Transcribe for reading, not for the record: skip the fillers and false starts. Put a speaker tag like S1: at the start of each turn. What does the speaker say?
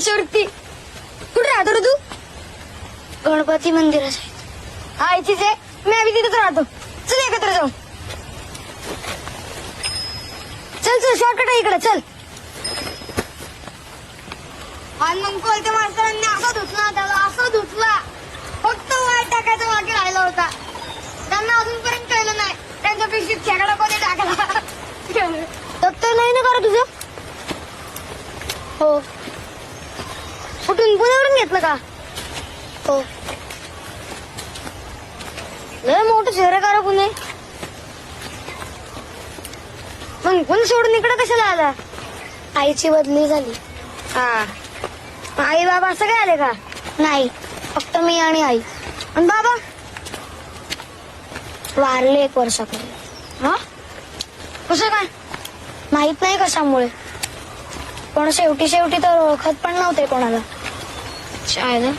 S1: शिष्यवृत्ती. कुठे राहतो रे तू?
S2: गणपती मंदिरात.
S1: हा इथेच आहे. मी आम्ही तिथेच राहतो. चल एकत्र जाऊ. चल चल शॉर्टकट आहे इकडे चल. आणि मग कोणत्या मास्तरांनी असं धुतला त्याला असं धुतला. फक्त वाय टाकायचा बाकी राहिला होता. त्यांना अजूनपर्यंत कळलं नाही त्यांच्या पिशवीत खेकडा कोणी टाकला. दप्तर नाही ना करा तुझं?
S2: हो
S1: कुठून पुण्यावरून घेतलं का?
S2: हो.
S1: लय मोठं शहर आहे का रे पुणे? मग पुणे सोडून इकडे कशाला आला?
S2: आईची बदली झाली.
S1: हा आई बाबा सगळे आले का?
S2: नाही, फक्त मी आणि आई.
S1: आणि बाबा
S2: वारले 1 वर्षापूर्वी.
S1: हा कसं काय?
S2: माहित नाही कशामुळे, पण शेवटी तर ओळखत पण नव्हते कोणाला.
S1: शाळेला